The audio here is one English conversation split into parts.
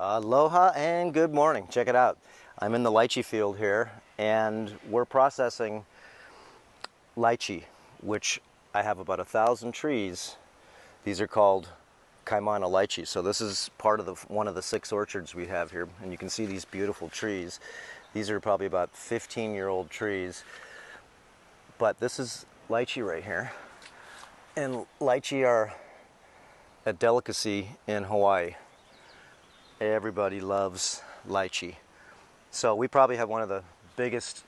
Aloha and good morning. Check it out. I'm in the lychee field here and we're processing lychee, which I have about 1,000 trees. These are called Kaimana Lychee. So this is part of one of the 6 orchards we have here, and you can see these beautiful trees. These are probably about 15-year-old trees, but this is lychee right here. And lychee are a delicacy in Hawaii. Everybody loves lychee. So we probably have one of the biggest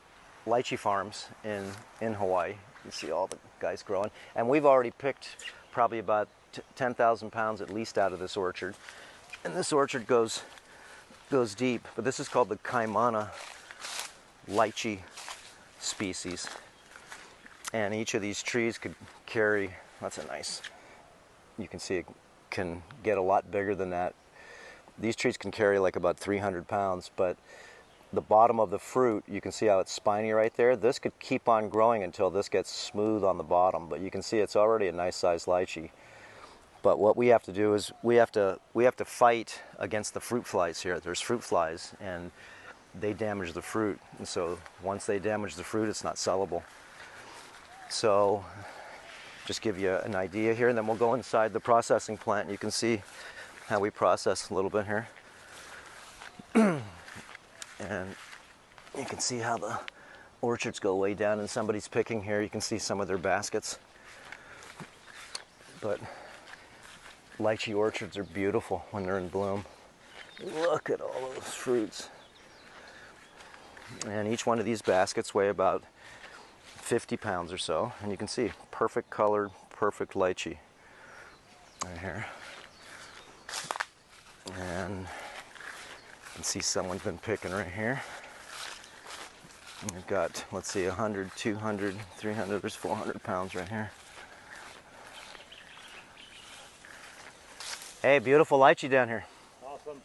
lychee farms in Hawaii. You see all the guys growing. And we've already picked probably about 10,000 pounds at least out of this orchard. And this orchard goes deep, but this is called the Kaimana Lychee species. And each of these trees could carry, that's a nice, you can see it can get a lot bigger than that. These trees can carry like about 300 pounds, but the bottom of the fruit, you can see how it's spiny right there. This could keep on growing until this gets smooth on the bottom, but you can see it's already a nice sized lychee. But what we have to do is we have to fight against the fruit flies here. There's fruit flies and they damage the fruit. And so once they damage the fruit, it's not sellable. So just give you an idea here, and then we'll go inside the processing plant and you can see how we process a little bit here. And you can see how the orchards go way down, and somebody's picking here. You can see some of their baskets. But lychee orchards are beautiful when they're in bloom. Look at all those fruits. And each one of these baskets weigh about 50 pounds or so. And you can see perfect colored, perfect lychee right here. And you can see someone's been picking right here. And we've got, let's see, 100, 200, 300, there's 400 pounds right here. Hey, beautiful lychee down here. Awesome.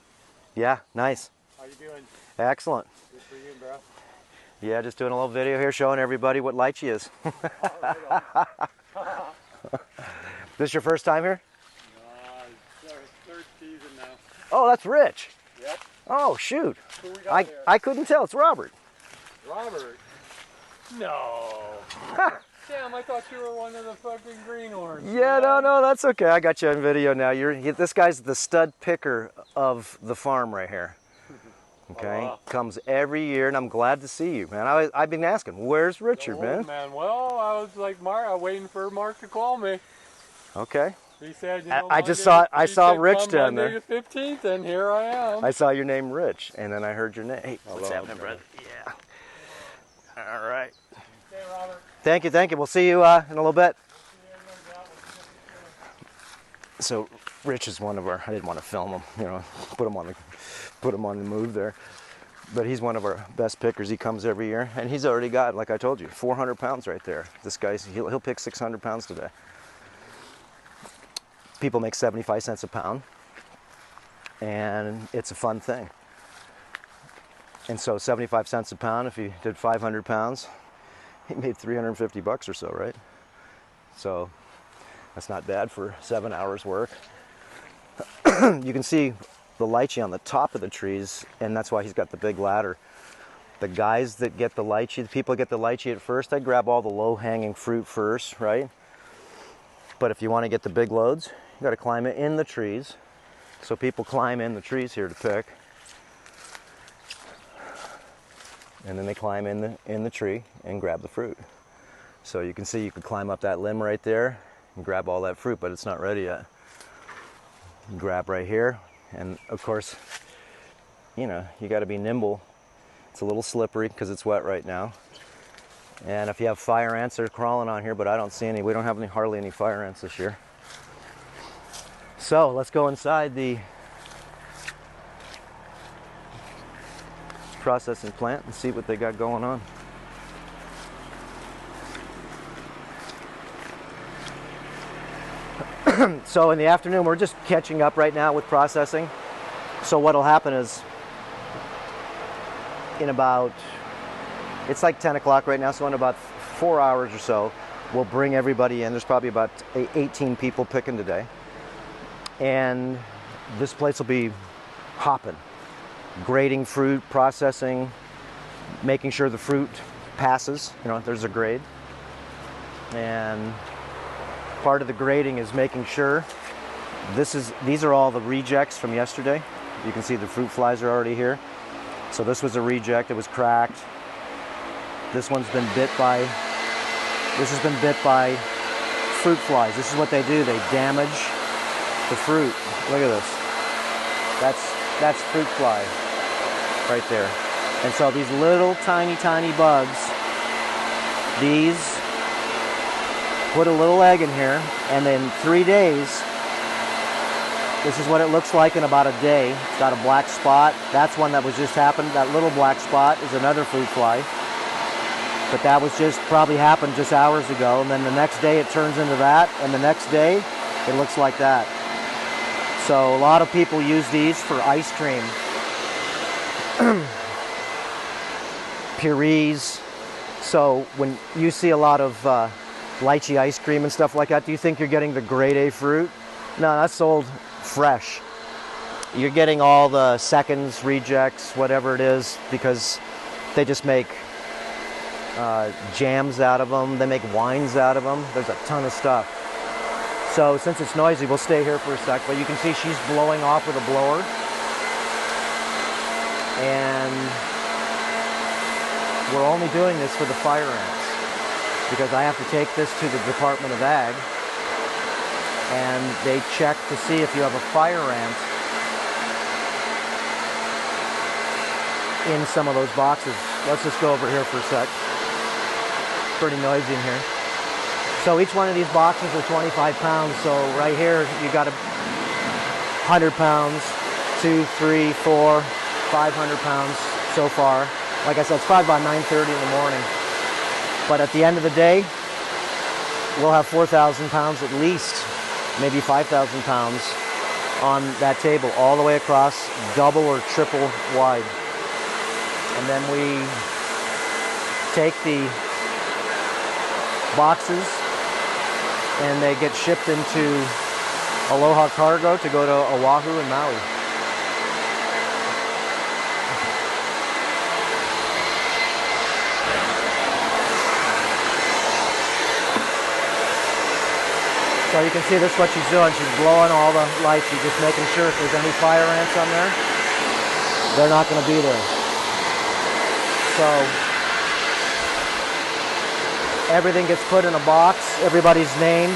Yeah, nice. How you doing? Excellent. Good for you, bro. Yeah, just doing a little video here showing everybody what lychee is. This your first time here? It's our 3rd season now. Oh, that's Rich. Yep. Oh, shoot. Who we got there? I couldn't tell. It's Robert. Robert? No. Damn, I thought you were one of the fucking greenhorns. Yeah, no, that's okay. I got you on video now. This guy's the stud picker of the farm right here. Okay, comes every year, and I'm glad to see you, man. I've been asking, where's Richard, man? Well, I was like, I was waiting for Mark to call me. Okay. He said, you know, I saw Rich down there. Monday the 15th, and here I am. I saw your name, Rich, and then I heard your name. Hey, what's Hello, happening, brother? Yeah. All right. Hey, Robert. Thank you. We'll see you in a little bit. So, Rich is one of our. I didn't want to film him, you know, put him on the move there. But he's one of our best pickers. He comes every year, and he's already got, like I told you, 400 pounds right there. This guy's he'll pick 600 pounds today. People make 75 cents a pound, and it's a fun thing. And so 75 cents a pound, if he did 500 pounds, he made 350 bucks or so, right? So that's not bad for 7 hours work. You can see the lychee on the top of the trees, and that's why he's got the big ladder. The guys that get the lychee, the people get the lychee at first, they grab all the low-hanging fruit first, right? But if you want to get the big loads, you got to climb it in the trees. So people climb in the trees here to pick. And then they climb in the tree and grab the fruit. So you can see you could climb up that limb right there and grab all that fruit, but it's not ready yet. You grab right here, and of course, you know, you got to be nimble. It's a little slippery because it's wet right now. And if you have fire ants, they're crawling on here, but I don't see any. We don't have hardly any fire ants this year. So let's go inside the processing plant and see what they got going on. So in the afternoon, we're just catching up right now with processing. So what'll happen is it's like 10 o'clock right now, so in about 4 hours or so, we'll bring everybody in. There's probably about 18 people picking today. And this place will be hopping. Grading fruit, processing, making sure the fruit passes, you know, there's a grade. And part of the grading is making sure these are all the rejects from yesterday. You can see the fruit flies are already here. So this was a reject, it was cracked. This has been bit by fruit flies. This is what they do, they damage the fruit. Look at this. That's fruit fly right there. And so these little tiny bugs, these put a little egg in here, and then 3 days, this is what it looks like in about a day. It's got a black spot. That's one that was just happened. That little black spot is another fruit fly. But that was just probably happened just hours ago. And then the next day it turns into that. And the next day it looks like that. So a lot of people use these for ice cream. Purees. So when you see a lot of lychee ice cream and stuff like that, do you think you're getting the grade A fruit? No, that's sold fresh. You're getting all the seconds, rejects, whatever it is, because they just make jams out of them. They make wines out of them. There's a ton of stuff. So since it's noisy, we'll stay here for a sec. But you can see she's blowing off with a blower. And we're only doing this for the fire ants, because I have to take this to the Department of Ag, and they check to see if you have a fire ant in some of those boxes. Let's just go over here for a sec. Pretty noisy in here. So each one of these boxes are 25 pounds. So right here you got 100 pounds, 2, 3, 4, 500 pounds so far. Like I said, it's probably about 9:30 in the morning. But at the end of the day, we'll have 4,000 pounds at least, maybe 5,000 pounds on that table, all the way across, double or triple wide. And then we take the boxes and they get shipped into Aloha Cargo to go to Oahu and Maui. So you can see this is what she's doing. She's blowing all the lights. She's just making sure if there's any fire ants on there, they're not going to be there. So everything gets put in a box, everybody's name.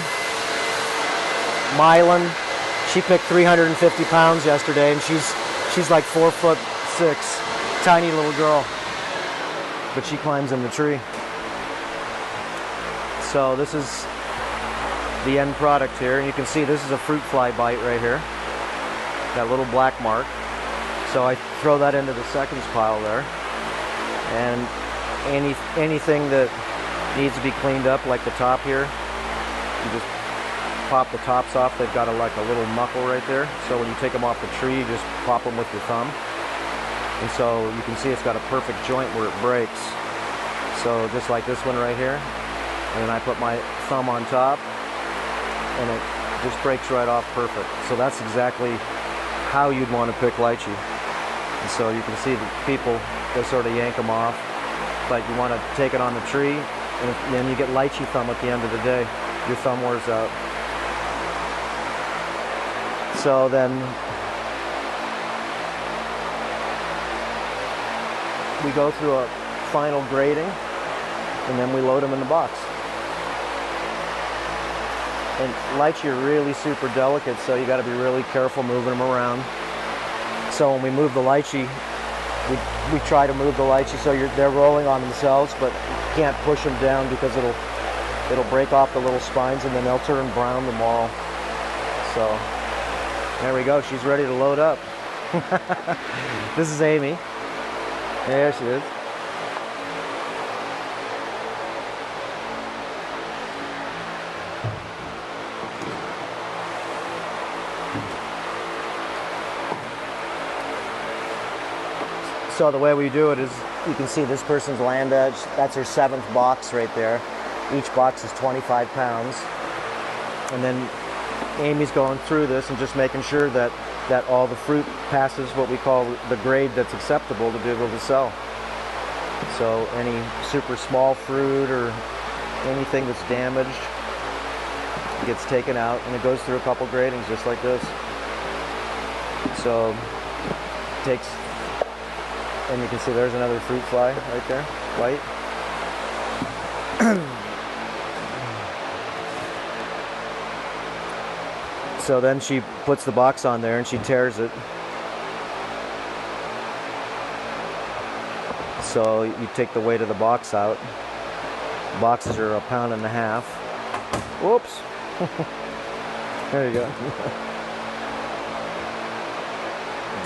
Mylan, she picked 350 pounds yesterday, and she's like 4'6", tiny little girl. But she climbs in the tree. So this is the end product here, and you can see this is a fruit fly bite right here, that little black mark. So I throw that into the seconds pile there, and anything that needs to be cleaned up, like the top here, you just pop the tops off. They've got like a little knuckle right there, so when you take them off the tree, you just pop them with your thumb, and so you can see it's got a perfect joint where it breaks. So just like this one right here, and then I put my thumb on top, and it just breaks right off perfect. So that's exactly how you'd want to pick lychee. And so you can see that people, they sort of yank them off, but you want to take it on the tree, and then you get lychee thumb at the end of the day. Your thumb wears out. So then we go through a final grading, and then we load them in the box. And lychee are really super delicate, so you got to be really careful moving them around. So when we move the lychee, we try to move the lychee so they're rolling on themselves, but you can't push them down because it'll break off the little spines, and then they'll turn brown tomorrow. So there we go. She's ready to load up. This is Amy. There she is. So the way we do it is, you can see this person's land edge. That's her 7th box right there. Each box is 25 pounds. And then Amy's going through this and just making sure that that all the fruit passes what we call the grade that's acceptable to be able to sell. So any super small fruit or anything that's damaged gets taken out, and it goes through a couple gradings just like this. So it takes, and you can see there's another fruit fly right there, white. So then she puts the box on there and she tears it. So you take the weight of the box out. Boxes are 1.5 pounds. Whoops. There you go.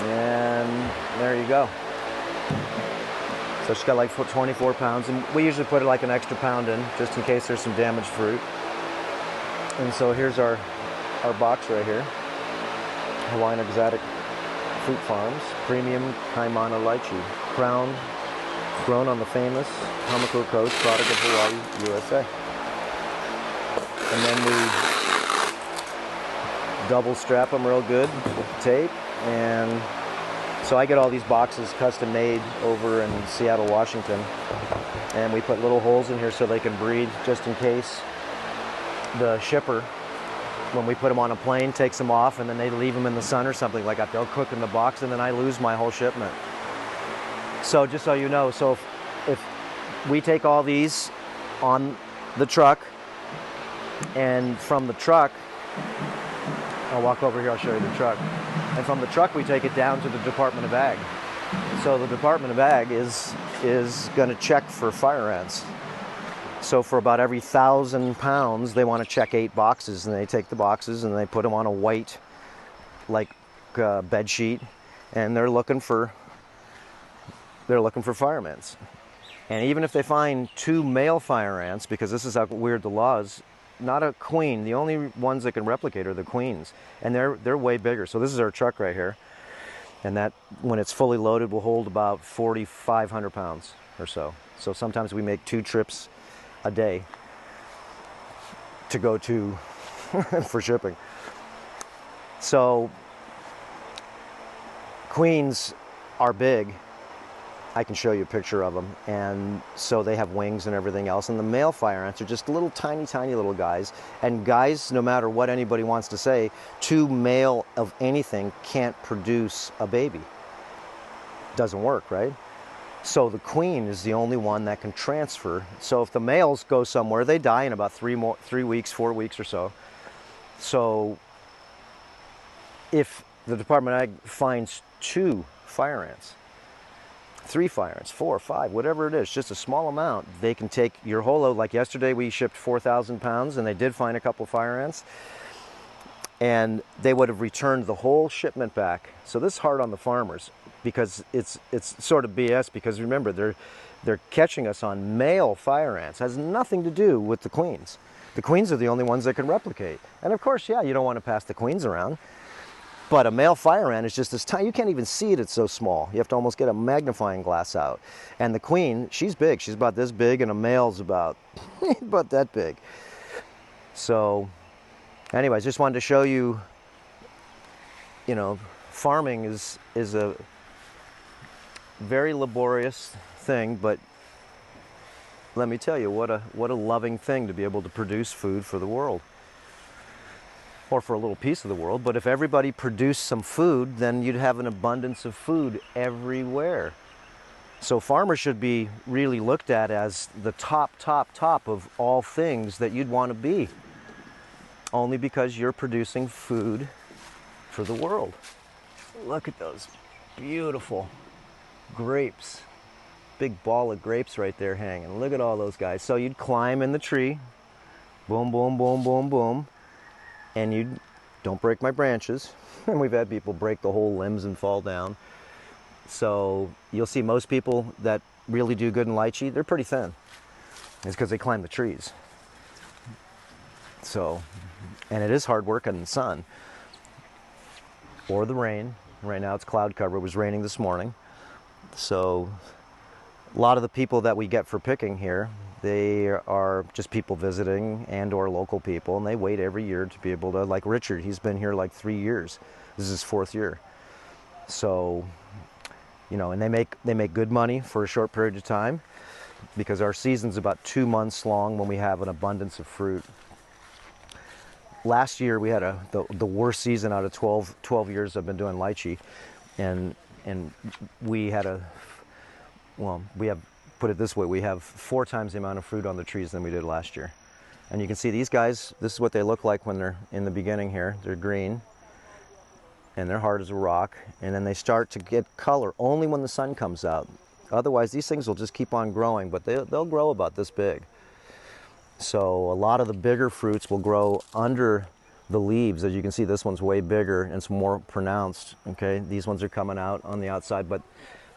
And there you go. So she's got like 24 pounds, and we usually put like an extra pound in just in case there's some damaged fruit. And so here's our box right here. Hawaiian Exotic Fruit Farms, premium Kaimana Lychee, grown on the famous Hamakua Coast, product of Hawaii, USA. And then we double strap them real good with tape, and so I get all these boxes custom made over in Seattle, Washington, and we put little holes in here so they can breathe just in case the shipper, when we put them on a plane, takes them off and then they leave them in the sun or something like that. They'll cook in the box and then I lose my whole shipment. So just so you know, so if we take all these on the truck, and from the truck, I'll walk over here, I'll show you the truck. And from the truck we take it down to the Department of Ag. So the Department of Ag is going to check for fire ants. So for about every 1,000 pounds, they want to check 8 boxes, and they take the boxes and they put them on a white, like bed sheet, and they're looking for fire ants. And even if they find 2 male fire ants, because this is how weird the law is, not a queen. The only ones that can replicate are the queens, and they're way bigger. So this is our truck right here, and that, when it's fully loaded, will hold about 4,500 pounds or so. So sometimes we make 2 trips a day to go to for shipping. So queens are big. I can show you a picture of them, and so they have wings and everything else, and the male fire ants are just little tiny little guys. And guys, no matter what anybody wants to say, 2 male of anything can't produce a baby. Doesn't work, right? So the queen is the only one that can transfer. So if the males go somewhere, they die in about 3 weeks, 4 weeks or so. So if the Department of Ag finds 2 fire ants, 3 fire ants, 4 or 5, whatever it is, just a small amount, they can take your whole load. Like yesterday we shipped 4,000 pounds and they did find a couple fire ants, and they would have returned the whole shipment back. So this is hard on the farmers, because it's sort of BS, because remember, they're catching us on male fire ants. It has nothing to do with the queens. The queens are the only ones that can replicate. And of course, yeah, you don't want to pass the queens around, but a male fire ant is just this tiny, you can't even see it, it's so small. You have to almost get a magnifying glass out. And the queen, she's big, she's about this big, and a male's about that big. So anyways, just wanted to show you, you know, farming is a very laborious thing, but let me tell you, what a loving thing to be able to produce food for the world, or for a little piece of the world. But if everybody produced some food, then you'd have an abundance of food everywhere. So farmers should be really looked at as the top of all things that you'd want to be, only because you're producing food for the world. Look at those beautiful grapes. Big ball of grapes right there hanging. Look at all those guys. So you'd climb in the tree, boom, boom, boom, boom, boom, and you don't break my branches. And we've had people break the whole limbs and fall down. So you'll see most people that really do good in lychee, they're pretty thin. It's because they climb the trees. So, and it is hard work in the sun or the rain. Right now it's cloud cover. It was raining this morning. So A lot of the people that we get for picking here, they are just people visiting and or local people, and they wait every year to be able to, like Richard, he's been here like 3 years. This is his 4th year. So, you know, and they make good money for a short period of time because our season's about 2 months long when we have an abundance of fruit. Last year we had the worst season out of 12 years I've been doing lychee, and we had we have, put it this way, we have 4 times the amount of fruit on the trees than we did last year. And you can see these guys, this is what they look like when they're in the beginning here. They're green and they're hard as a rock, and then they start to get color only when the sun comes out. Otherwise these things will just keep on growing, but they'll grow about this big. So a lot of the bigger fruits will grow under the leaves. As you can see, this one's way bigger and it's more pronounced. Okay, these ones are coming out on the outside, but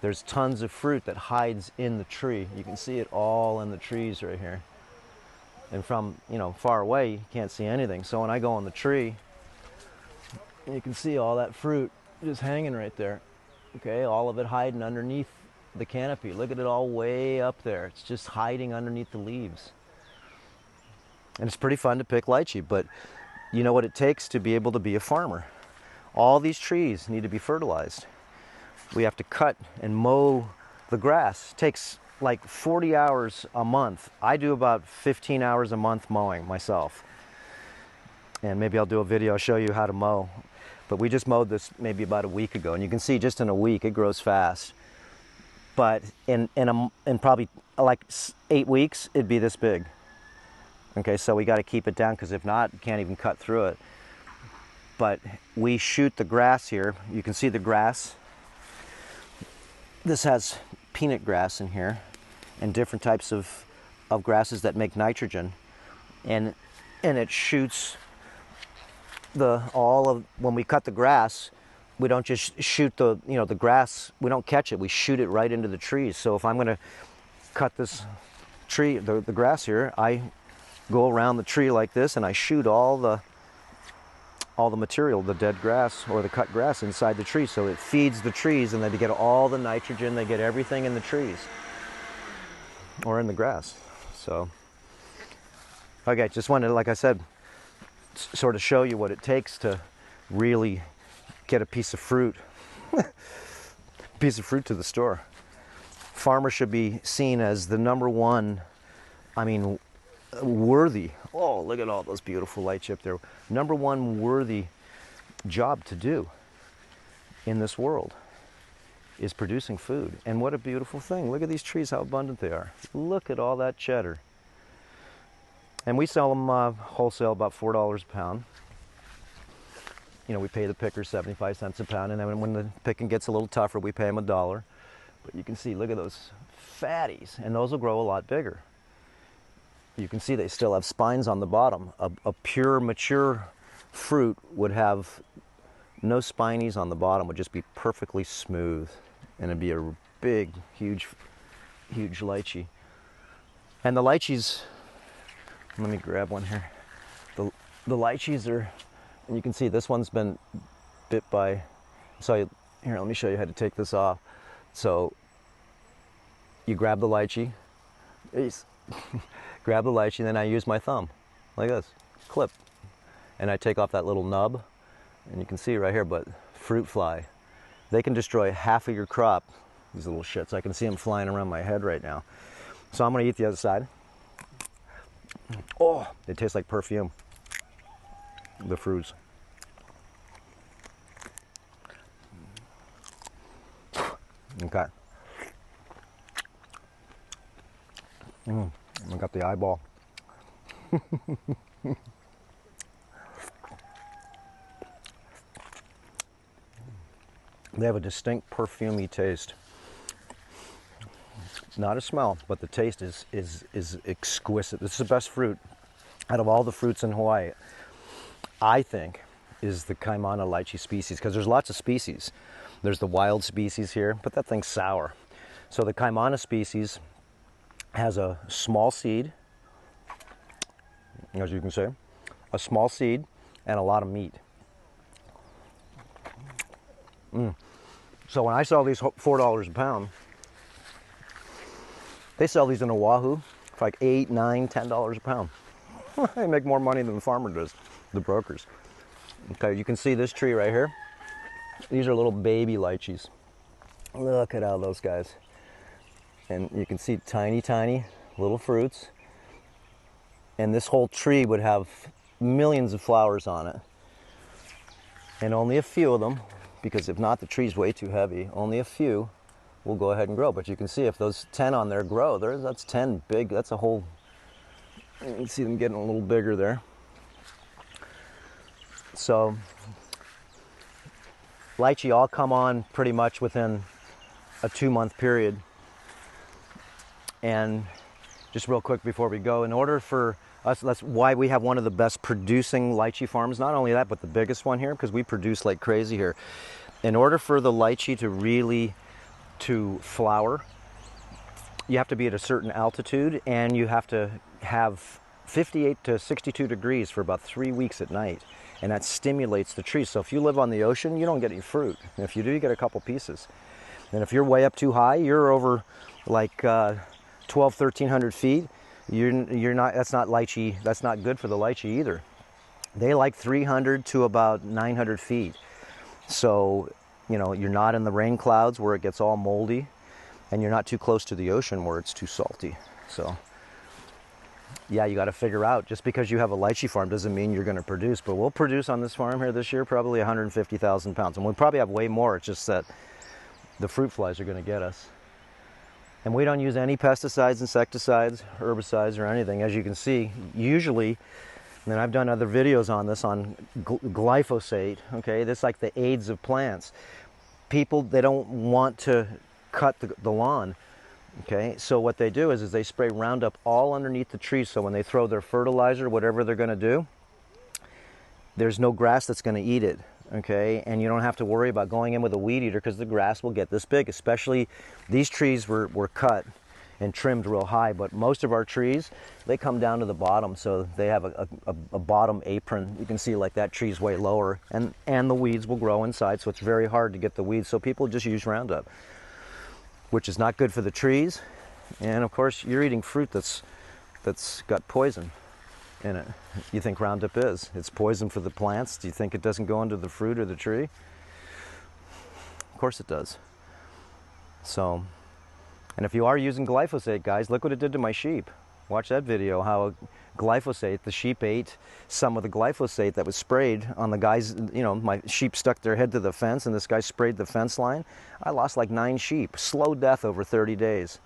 there's tons of fruit that hides in the tree. You can see it all in the trees right here. And from, you know, far away, you can't see anything. So when I go on the tree, you can see all that fruit just hanging right there. Okay, all of it hiding underneath the canopy. Look at it all way up there. It's just hiding underneath the leaves. And it's pretty fun to pick lychee, but you know what it takes to be able to be a farmer. All these trees need to be fertilized. We have to cut and mow the grass. It takes like 40 hours a month. I do about 15 hours a month mowing myself. And maybe I'll do a video, show you how to mow. But we just mowed this maybe about a week ago, and you can see just in a week it grows fast. But in probably like 8 weeks, it'd be this big. Okay, so we got to keep it down, because if not, you can't even cut through it. But we shoot the grass here. You can see the grass. This has peanut grass in here and different types of grasses that make nitrogen. And it shoots when we cut the grass, we don't just shoot the grass, we don't catch it, we shoot it right into the trees. So if I'm going to cut this tree, the grass here, I go around the tree like this and I shoot all the material, the dead grass or the cut grass, inside the tree, so it feeds the trees, and they get all the nitrogen, they get everything in the trees or in the grass. So okay, just wanted to, like I said, sort of show you what it takes to really get a piece of fruit to the store. Farmers should be seen as the #1, worthy. Oh, look at all those beautiful lychee up there. #1 worthy job to do in this world is producing food. And what a beautiful thing. Look at these trees, how abundant they are. Look at all that cheddar. And we sell them wholesale about $4 a pound. You know, we pay the picker 75 cents a pound, and then when the picking gets a little tougher, we pay them $1. But you can see, look at those fatties, and those will grow a lot bigger. You can see they still have spines on the bottom. A pure, mature fruit would have no spinies on the bottom, would just be perfectly smooth, and it'd be a big, huge lychee. And the lychees, let me grab one here. The lychees are, and you can see this one's been bit by, so here, let me show you how to take this off. So you grab the lychee, grab the lychee, and then I use my thumb, like this, clip. And I take off that little nub, and you can see right here, but fruit fly, they can destroy half of your crop, these little shits. I can see them flying around my head right now. So I'm gonna eat the other side. Oh, it tastes like perfume, the fruits. Okay. I got the eyeball. They have a distinct perfumey taste. Not a smell, but the taste is exquisite. This is the best fruit out of all the fruits in Hawaii, I think, is the Kaimana Lychee species, because there's lots of species. There's the wild species here, but that thing's sour. So the Kaimana species has a small seed, as you can see, a small seed and a lot of meat. So when I sell these $4 a pound, They sell these in Oahu for like $8, $9, $10 a pound. They make more money than the farmer does, the brokers. Okay, you can see this tree right here. These are little baby lychees. Look at all those guys. And you can see tiny, tiny little fruits. And this whole tree would have millions of flowers on it. And only a few of them, because if not, the tree's way too heavy, only a few will go ahead and grow. But you can see if those 10 on there grow, that's 10 big, that's a whole, you can see them getting a little bigger there. So, lychee all come on pretty much within a 2-month period. And just real quick before we go, in order for us, that's why we have one of the best producing lychee farms. Not only that, but the biggest one here, because we produce like crazy here. In order for the lychee to really flower, you have to be at a certain altitude, and you have to have 58 to 62 degrees for about 3 weeks at night, and that stimulates the trees. So if you live on the ocean, you don't get any fruit. And if you do, you get a couple pieces. And if you're way up too high, you're over like 1,300 feet. You're not. That's not lychee. That's not good for the lychee either. They like 300 to about 900 feet. So, you know, you're not in the rain clouds where it gets all moldy, and you're not too close to the ocean where it's too salty. So, yeah, you got to figure out. Just because you have a lychee farm doesn't mean you're going to produce. But we'll produce on this farm here this year probably 150,000 pounds, and we'll probably have way more. It's just that the fruit flies are going to get us. And we don't use any pesticides, insecticides, herbicides, or anything. As you can see, usually, and I've done other videos on this, on glyphosate, okay? That's like the AIDS of plants. People, they don't want to cut the lawn, okay? So what they do is they spray Roundup all underneath the trees, so when they throw their fertilizer, whatever they're gonna do, there's no grass that's gonna eat it. Okay, and you don't have to worry about going in with a weed eater, because the grass will get this big. Especially these trees were cut and trimmed real high, but most of our trees, they come down to the bottom, so they have a bottom apron. You can see like that tree's way lower, and the weeds will grow inside, so it's very hard to get the weeds. So people just use Roundup, which is not good for the trees, and of course you're eating fruit that's got poison in it. You think Roundup is. It's poison for the plants. Do you think it doesn't go into the fruit or the tree? Of course it does. So, and if you are using glyphosate, guys, look what it did to my sheep. Watch that video, how glyphosate, the sheep ate some of the glyphosate that was sprayed on the guys. You know, my sheep stuck their head to the fence, and this guy sprayed the fence line. I lost like 9 sheep. Slow death over 30 days.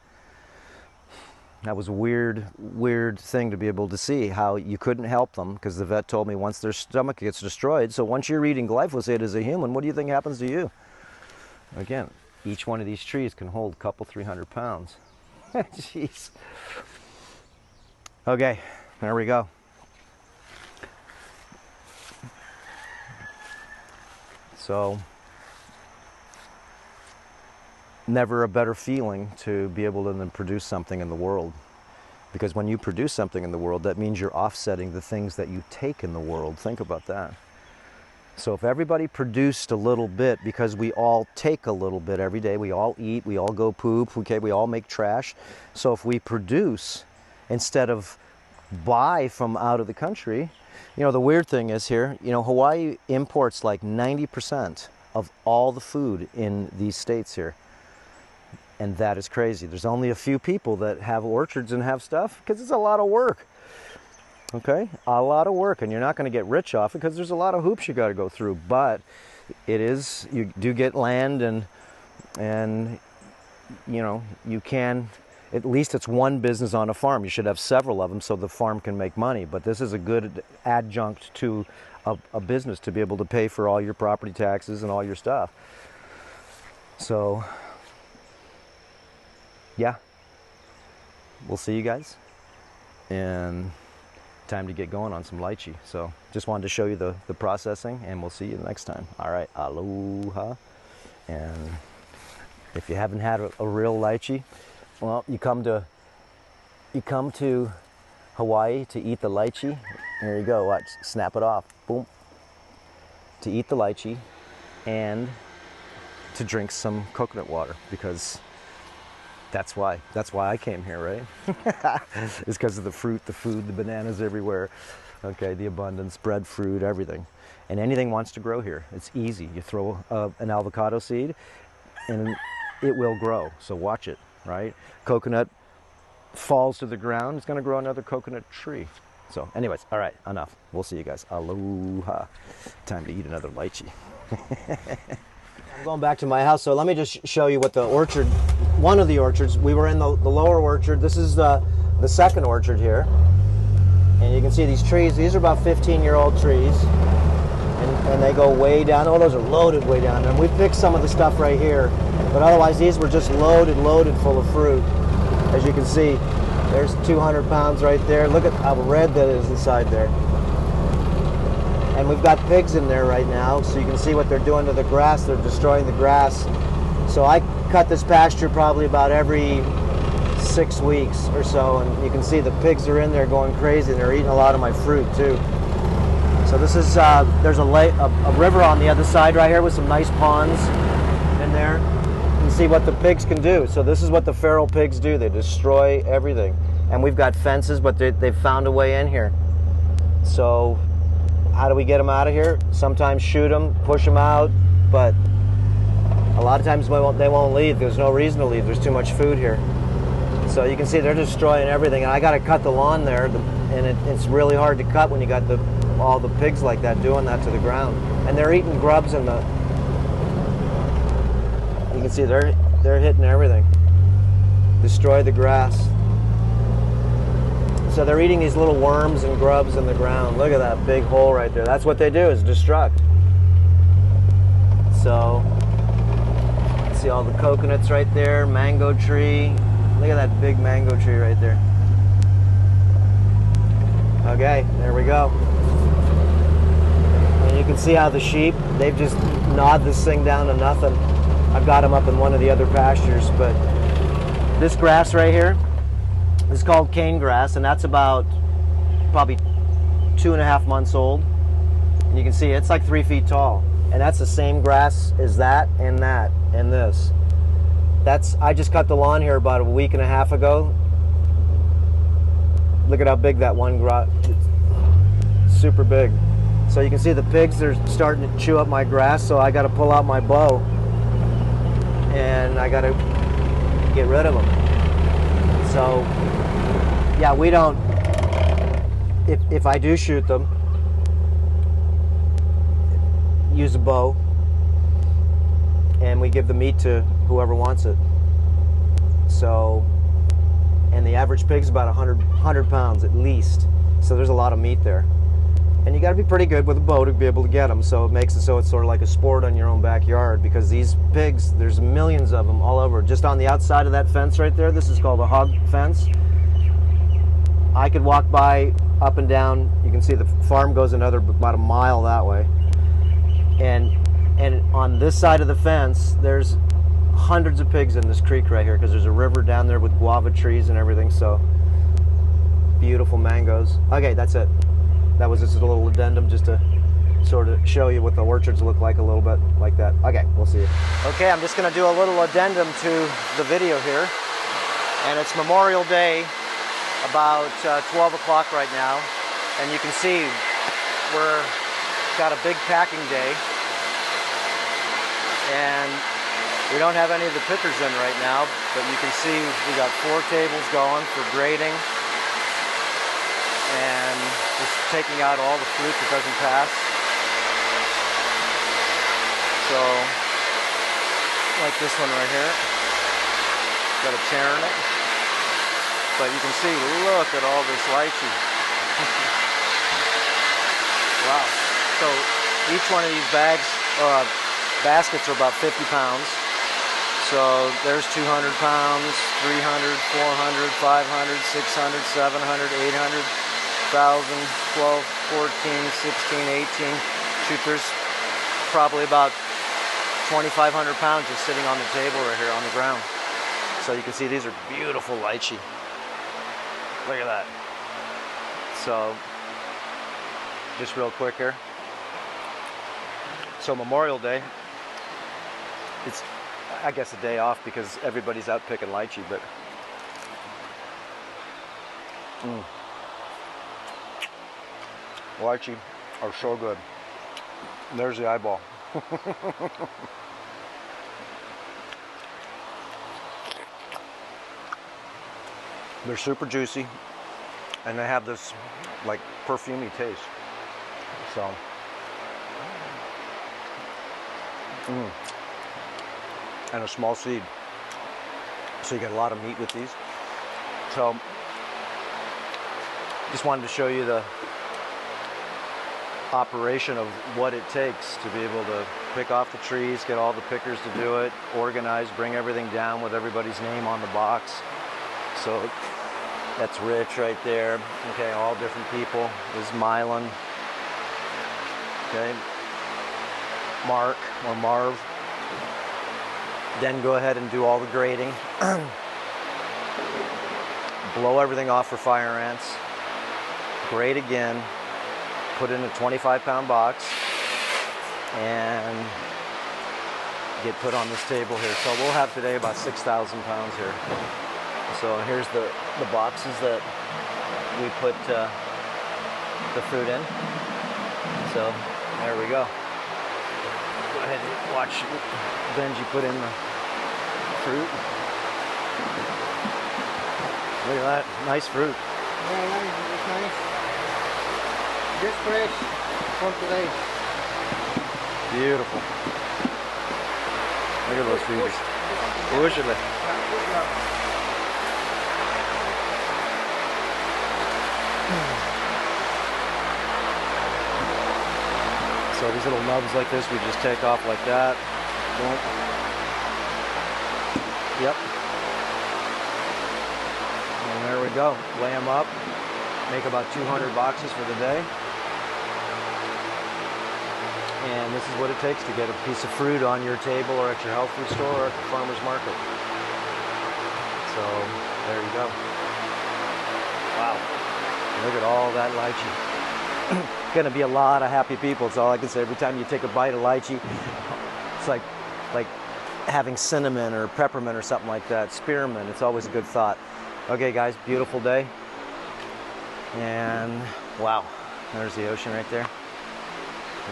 That was a weird thing to be able to see, how you couldn't help them, because the vet told me once their stomach gets destroyed. So once you're eating glyphosate as a human, what do you think happens to you? Again, each one of these trees can hold a couple 300 pounds. Jeez. Okay, there we go. So, never a better feeling to be able to then produce something in the world. Because when you produce something in the world, that means you're offsetting the things that you take in the world. Think about that. So if everybody produced a little bit, because we all take a little bit every day, we all eat, we all go poop, okay, we all make trash. So if we produce instead of buy from out of the country, you know, the weird thing is here, you know, Hawaii imports like 90% of all the food in these states here. And that is crazy. There's only a few people that have orchards and have stuff, because it's a lot of work. Okay, a lot of work, and you're not going to get rich off it, because there's a lot of hoops you got to go through. But it is, you do get land, and you know, you can, at least it's one business on a farm. You should have several of them so the farm can make money. But this is a good adjunct to a business to be able to pay for all your property taxes and all your stuff. So yeah, we'll see you guys, and time to get going on some lychee. So just wanted to show you the processing, and we'll see you next time. All right, aloha. And if you haven't had a real lychee, well, you come to Hawaii to eat the lychee. There you go, watch, snap it off, boom. To eat the lychee and to drink some coconut water, because That's why I came here, right? It's because of the fruit, the food, the bananas everywhere. Okay, the abundance, bread, fruit, everything. And anything wants to grow here. It's easy. You throw an avocado seed and it will grow. So watch it, right? Coconut falls to the ground, it's going to grow another coconut tree. So anyways, all right, enough. We'll see you guys. Aloha. Time to eat another lychee. I'm going back to my house, so let me just show you what the orchard, one of the orchards, we were in the lower orchard. This is the second orchard here. And you can see these trees. These are about 15-year-old trees. And they go way down. Oh, those are loaded way down there. And we picked some of the stuff right here. But otherwise, these were just loaded full of fruit. As you can see, there's 200 pounds right there. Look at how red that is inside there. And we've got pigs in there right now, so you can see what they're doing to the grass. They're destroying the grass. So I cut this pasture probably about every 6 weeks or so, and you can see the pigs are in there going crazy, and they're eating a lot of my fruit too. So this is, there's a river on the other side right here with some nice ponds in there. You can see what the pigs can do. So this is what the feral pigs do. They destroy everything. And we've got fences, but they've found a way in here. So how do we get them out of here? Sometimes shoot them, push them out, but a lot of times they won't leave. There's no reason to leave. There's too much food here. So you can see they're destroying everything. And I got to cut the lawn there, and it's really hard to cut when you got all the pigs like that doing that to the ground. And they're eating grubs in the... You can see they're hitting everything. Destroy the grass. So they're eating these little worms and grubs in the ground. Look at that big hole right there. That's what they do, is destruct. So, see all the coconuts right there, mango tree. Look at that big mango tree right there. Okay, there we go. And you can see how the sheep, they've just gnawed this thing down to nothing. I've got them up in one of the other pastures, but this grass right here is called cane grass, and that's about probably 2.5 months old. And you can see it's like 3 feet tall. And that's the same grass as that and this. I just cut the lawn here about 1.5 weeks ago. Look at how big that one grass, super big. So you can see the pigs, they're starting to chew up my grass, so I got to pull out my bow and I got to get rid of them. So yeah, we don't, if I do shoot them, use a bow, and we give the meat to whoever wants it. So, and the average pig's about 100 pounds at least. So there's a lot of meat there. And you got to be pretty good with a bow to be able to get them. So it makes it so it's sort of like a sport on your own backyard, because these pigs, there's millions of them all over. Just on the outside of that fence right there, this is called a hog fence. I could walk by up and down. You can see the farm goes another about a mile that way. And on this side of the fence, there's hundreds of pigs in this creek right here, because there's a river down there with guava trees and everything. So beautiful mangoes. Okay, that's it. That was just a little addendum just to sort of show you what the orchards look like a little bit like that. Okay, we'll see you. Okay, I'm just going to do a little addendum to the video here. And it's Memorial Day, about 12 o'clock right now. And you can see we're got a big packing day. And we don't have any of the pickers in right now, but you can see we got 4 tables going for grading and just taking out all the fruit that doesn't pass. So, like this one right here, got a tear in it. But you can see, look at all this lychee. Wow. So each one of these baskets are about 50 pounds. So there's 200 pounds, 300, 400, 500, 600, 700, 800, 1,000, 12, 14, 16, 18. Shoot, there's probably about 2,500 pounds just sitting on the table right here on the ground. So you can see these are beautiful lychee. Look at that. So, just real quick here. So Memorial Day, it's I guess a day off because everybody's out picking lychee, but lychee are so good. There's the eyeball. They're super juicy, and they have this like perfumey taste. So, and a small seed, so you get a lot of meat with these. So, just wanted to show you the operation of what it takes to be able to pick off the trees, get all the pickers to do it, organize, bring everything down with everybody's name on the box. So that's Rich right there. Okay, all different people. This is Mylan. Okay, Mark or Marv. Then go ahead and do all the grading. Blow everything off for fire ants. Grade again. Put in a 25-pound box and get put on this table here. So we'll have today about 6,000 pounds here. So here's the boxes that we put the fruit in. So there we go. Go ahead and watch Benji put in the fruit. Look at that, nice fruit. Yeah, it's nice. Just fresh from today. Beautiful. Look at those fruits. Push it. So these little nubs like this, we just take off like that. Yep. And there we go. Lay them up. Make about 200 boxes for the day. And this is what it takes to get a piece of fruit on your table or at your health food store or at the farmer's market. So there you go. Wow. Look at all that lychee. Gonna be a lot of happy people. It's all I can say. Every time you take a bite of lychee, it's like having cinnamon or peppermint or something like that. Spearmint. It's always a good thought. Okay, guys, beautiful day. And wow, there's the ocean right there.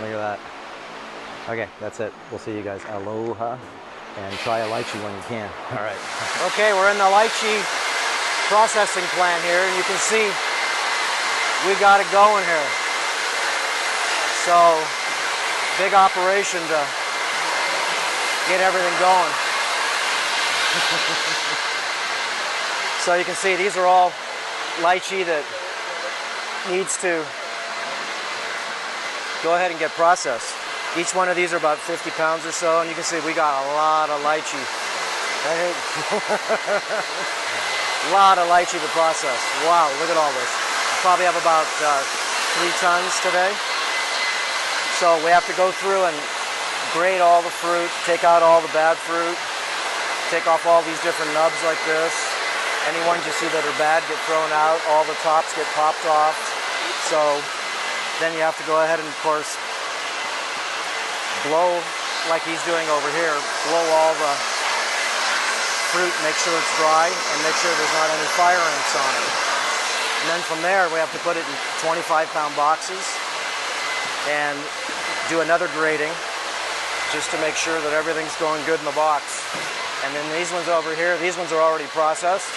Look at that. Okay, that's it. We'll see you guys. Aloha. And try a lychee when you can. All right. Okay, we're in the lychee processing plant here. And you can see we got it going here. So, big operation to get everything going. So you can see these are all lychee that needs to go ahead and get processed. Each one of these are about 50 pounds or so, and you can see we got a lot of lychee. Right? A lot of lychee to process. Wow, look at all this. We probably have about 3 tons today. So we have to go through and grade all the fruit, take out all the bad fruit, take off all these different nubs like this. Any ones you see that are bad get thrown out, all the tops get popped off. So then you have to go ahead and, of course, blow, like he's doing over here, blow all the fruit, make sure it's dry, and make sure there's not any fire ants on it. And then from there, we have to put it in 25-pound boxes and do another grading just to make sure that everything's going good in the box. And then these ones over here, these ones are already processed.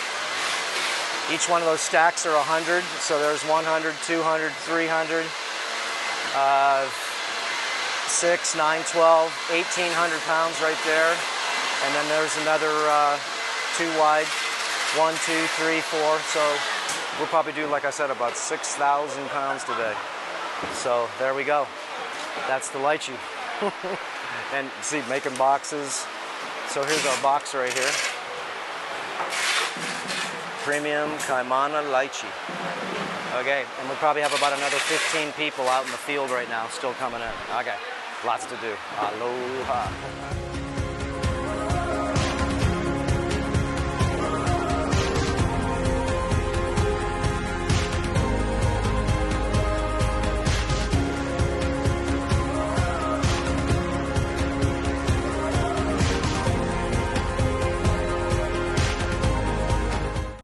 Each one of those stacks are 100, so there's 100, 200, 300, 6, 9, 12, 1,800 pounds right there. And then there's another 2 wide, 1, 2, 3, 4. So we'll probably do, like I said, about 6,000 pounds today. So there we go. That's the lychee. And see, making boxes. So here's our box right here. Premium Kaimana Lychee. Okay, and we probably have about another 15 people out in the field right now, still coming in. Okay, lots to do. Aloha.